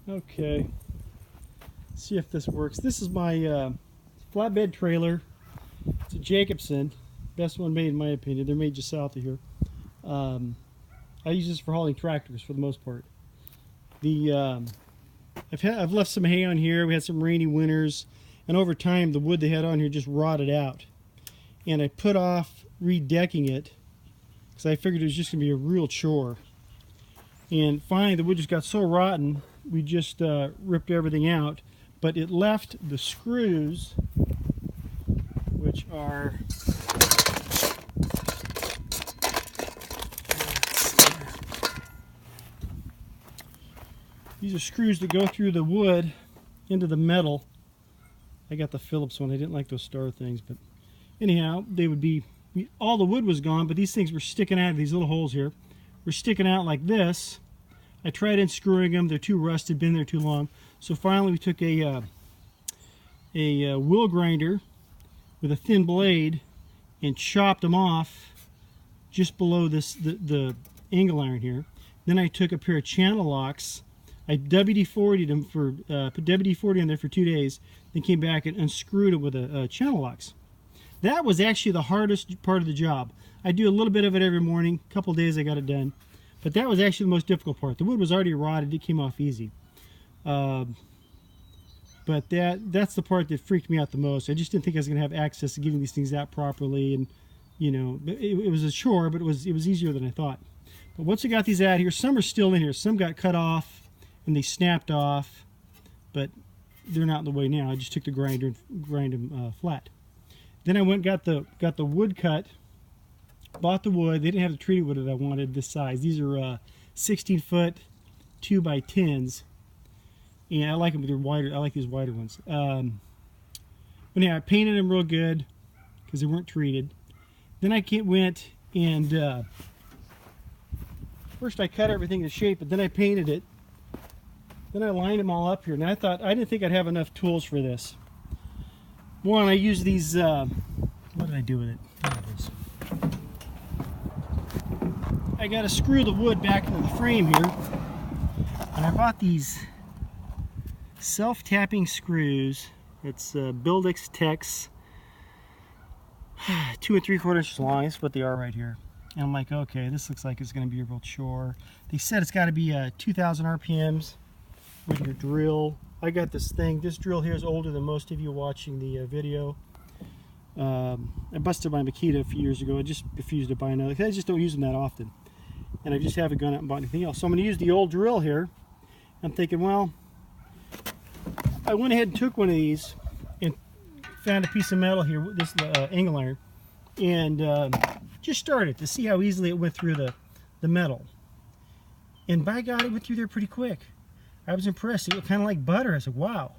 Okay, see if this works. This is my flatbed trailer. It's a Jacobson, best one made in my opinion. They're made just south of here. I use this for hauling tractors for the most part. I've left some hay on here. We had some rainy winters, and over time the wood they had on here just rotted out. And I put off redecking it because I figured it was just going to be a real chore. And finally the wood just got so rotten, we just ripped everything out. But it left the screws, which are... These are screws that go through the wood into the metal. I got the Phillips one. I didn't like those star things, but anyhow, they would be, all the wood was gone, but these things were sticking out of these little holes here. Were sticking out like this. I tried unscrewing them. They're too rusted, been there too long. So finally we took a wheel grinder with a thin blade and chopped them off just below the angle iron here. Then I took a pair of channel locks. I WD-40'd them put WD-40 in there for 2 days, then came back and unscrewed it with a channel locks. That was actually the hardest part of the job. I do a little bit of it every morning. A couple days I got it done. But that was actually the most difficult part. The wood was already rotted. It came off easy. But that's the part that freaked me out the most. I just didn't think I was going to have access to getting these things out properly. And, you know, it was a chore, but it was easier than I thought. But once I got these out here, some are still in here. Some got cut off and they snapped off, but they're not in the way now. I just took the grinder and grind them flat. Then I went and got the wood cut, bought the wood. They didn't have the treated wood that I wanted this size. These are 16-foot 2x10s, and I like them, but they're wider. I like these wider ones. But yeah, I painted them real good because they weren't treated. Then I went and first I cut everything to shape, but then I painted it. Then I lined them all up here. Now I didn't think I'd have enough tools for this. One, I used these, what did I do with it? There it is. I got to screw the wood back into the frame here. And I bought these self-tapping screws. It's Buildex Teks, 2 3/4 inches long. That's what they are right here. And I'm like, okay, this looks like it's going to be a real chore. They said it's got to be 2,000 RPMs. With your drill. I got this thing. This drill here is older than most of you watching the video. I busted my Makita a few years ago. I just refused to buy another. I just don't use them that often. And I just haven't gone out and bought anything else. So I'm going to use the old drill here. I'm thinking, well, I went ahead and took one of these and found a piece of metal here, this angle iron, and just started to see how easily it went through the metal. And by God, it went through there pretty quick. I was impressed. It was kind of like butter. I said, wow.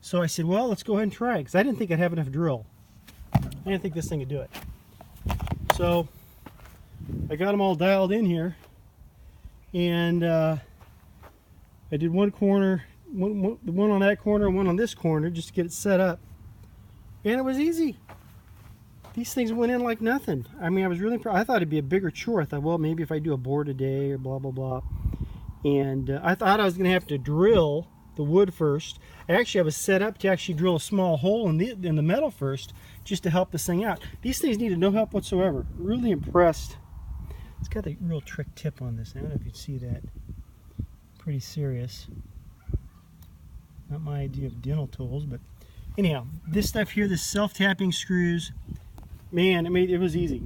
So I said, well, let's go ahead and try it, because I didn't think I'd have enough drill. I didn't think this thing would do it. So I got them all dialed in here, and I did one corner, one on that corner and one on this corner, just to get it set up. And it was easy. These things went in like nothing. I mean, I was really proud. I thought it'd be a bigger chore. I thought, well, maybe if I do a board a day or blah, blah, blah. And I thought I was going to have to drill the wood first. Actually, I was set up to actually drill a small hole in the metal first, just to help this thing out. These things needed no help whatsoever. Really impressed. It's got a real trick tip on this. I don't know if you can see that. Pretty serious. Not my idea of dental tools, but anyhow, this stuff here, this self-tapping screws, man, it was easy.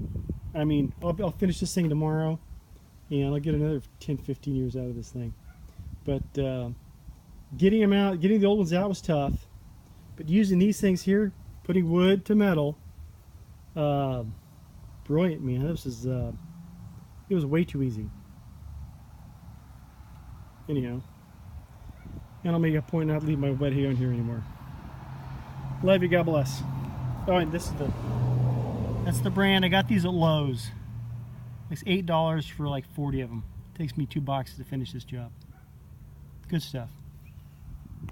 I mean, I'll finish this thing tomorrow. And I'll get another 10-15 years out of this thing. But getting them out, getting the old ones out was tough. But using these things here, putting wood to metal, brilliant, man. This is it was way too easy. Anyhow, and I'll make a point not to leave my wet hay on here anymore. Love you, God bless. Oh, and that's the brand. I got these at Lowe's. It's $8 for like 40 of them. It takes me 2 boxes to finish this job. Good stuff.